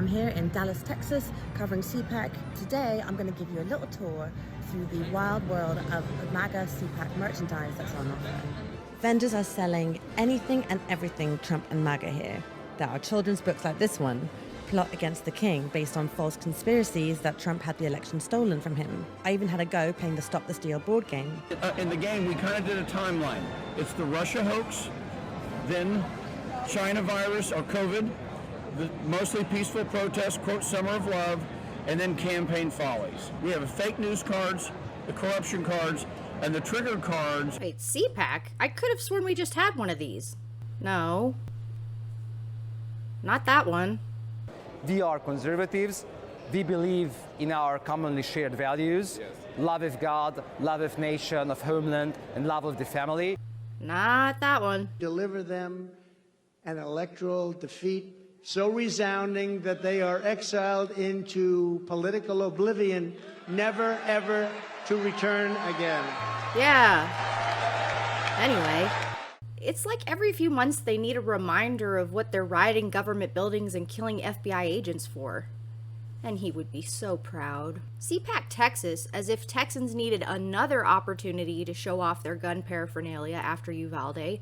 I'm here in Dallas, Texas, covering CPAC. Today, I'm going to give you a little tour through the wild world of MAGA CPAC merchandise that's on offer. Vendors are selling anything and everything Trump and MAGA here. There are children's books like this one, Plot Against the King, based on false conspiracies that Trump had the election stolen from him. I even had a go playing the Stop the Steal board game. In the game, we kind of did a timeline. It's the Russia hoax, then China virus or COVID, the mostly peaceful protests, quote, Summer of Love, and then campaign follies. We have fake news cards, the corruption cards, and the trigger cards. Wait, CPAC? I could have sworn we just had one of these. No. Not that one. We are conservatives. We believe in our commonly shared values. Yes. Love of God, love of nation, of homeland, and love of the family. Not that one. Deliver them an electoral defeat so resounding that they are exiled into political oblivion, never ever to return again. Yeah. Anyway, it's like every few months they need a reminder of what they're rioting government buildings and killing FBI agents for. And he would be so proud. CPAC Texas, as if Texans needed another opportunity to show off their gun paraphernalia after Uvalde,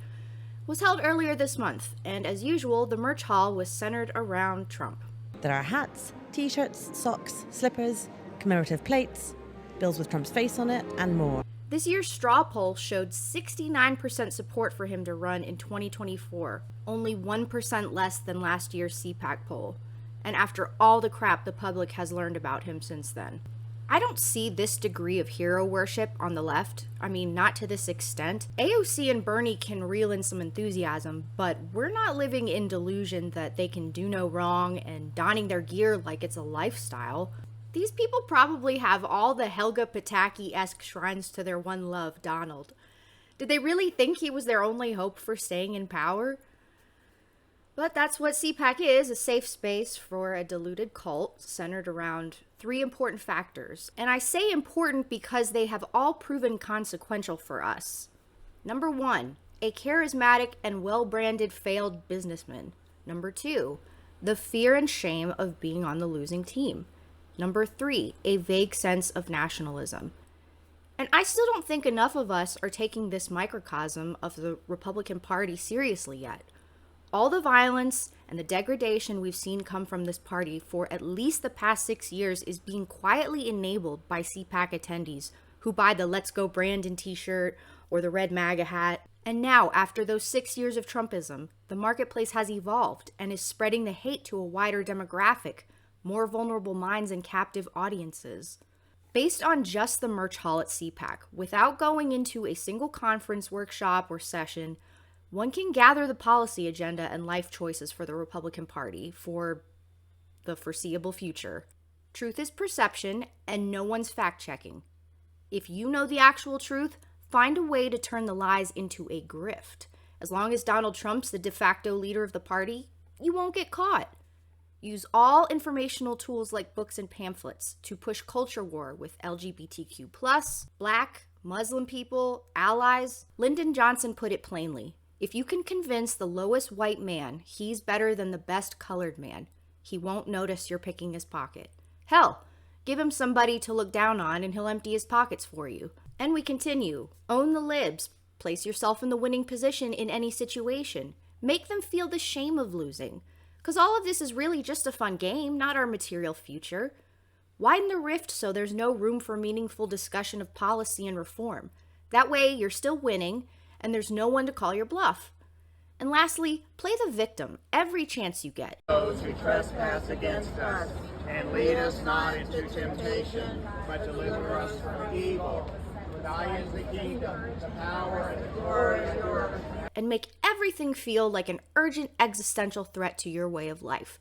was held earlier this month, and as usual, the merch haul was centered around Trump. There are hats, t-shirts, socks, slippers, commemorative plates, bills with Trump's face on it, and more. This year's straw poll showed 69% support for him to run in 2024, only 1% less than last year's CPAC poll, and after all the crap the public has learned about him since then. I don't see this degree of hero worship on the left. I mean, not to this extent. AOC and Bernie can reel in some enthusiasm, but we're not living in delusion that they can do no wrong and donning their gear like it's a lifestyle. These people probably have all the Helga Pataki-esque shrines to their one love, Donald. Did they really think he was their only hope for staying in power? But that's what CPAC is, a safe space for a deluded cult centered around 3 important factors. And I say important because they have all proven consequential for us. Number 1, a charismatic and well-branded failed businessman. Number 2, the fear and shame of being on the losing team. Number 3, a vague sense of nationalism. And I still don't think enough of us are taking this microcosm of the Republican Party seriously yet. All the violence and the degradation we've seen come from this party for at least the past 6 years is being quietly enabled by CPAC attendees who buy the Let's Go Brandon t-shirt or the red MAGA hat. And now, after those 6 years of Trumpism, the marketplace has evolved and is spreading the hate to a wider demographic, more vulnerable minds and captive audiences. Based on just the merch haul at CPAC, without going into a single conference, workshop, or session, one can gather the policy agenda and life choices for the Republican Party for the foreseeable future. Truth is perception, and no one's fact-checking. If you know the actual truth, find a way to turn the lies into a grift. As long as Donald Trump's the de facto leader of the party, you won't get caught. Use all informational tools like books and pamphlets to push culture war with LGBTQ+, Black, Muslim people, allies. Lyndon Johnson put it plainly. If you can convince the lowest white man he's better than the best colored man, he won't notice you're picking his pocket. Hell, give him somebody to look down on and he'll empty his pockets for you. And we continue. Own the libs. Place yourself in the winning position in any situation. Make them feel the shame of losing. Because all of this is really just a fun game, not our material future. Widen the rift so there's no room for meaningful discussion of policy and reform. That way you're still winning, and there's no one to call your bluff. And lastly, play the victim every chance you get. Those who trespass against us, and lead us not into temptation, but deliver us from evil. For thine is the kingdom, the power, and the glory forever. And make everything feel like an urgent existential threat to your way of life,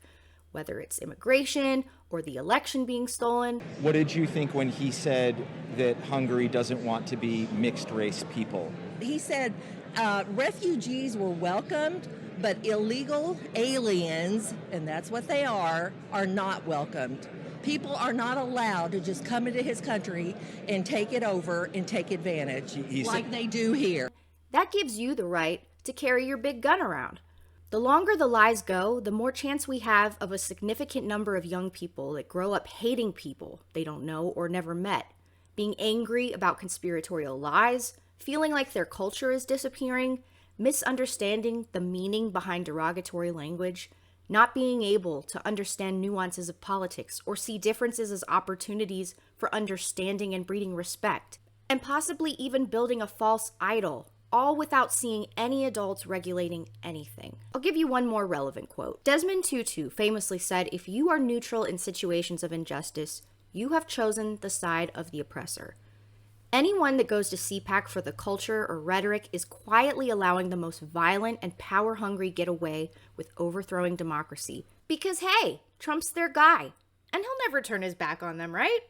whether it's immigration or the election being stolen. What did you think when he said that Hungary doesn't want to be mixed race people? He said refugees were welcomed, but illegal aliens, and that's what they are not welcomed. People are not allowed to just come into his country and take it over and take advantage like they do here. That gives you the right to carry your big gun around. The longer the lies go, the more chance we have of a significant number of young people that grow up hating people they don't know or never met, being angry about conspiratorial lies, feeling like their culture is disappearing, misunderstanding the meaning behind derogatory language, not being able to understand nuances of politics or see differences as opportunities for understanding and breeding respect, and possibly even building a false idol, all without seeing any adults regulating anything. I'll give you one more relevant quote. Desmond Tutu famously said, "If you are neutral in situations of injustice, you have chosen the side of the oppressor." Anyone that goes to CPAC for the culture or rhetoric is quietly allowing the most violent and power-hungry get away with overthrowing democracy. Because hey, Trump's their guy, and he'll never turn his back on them, right?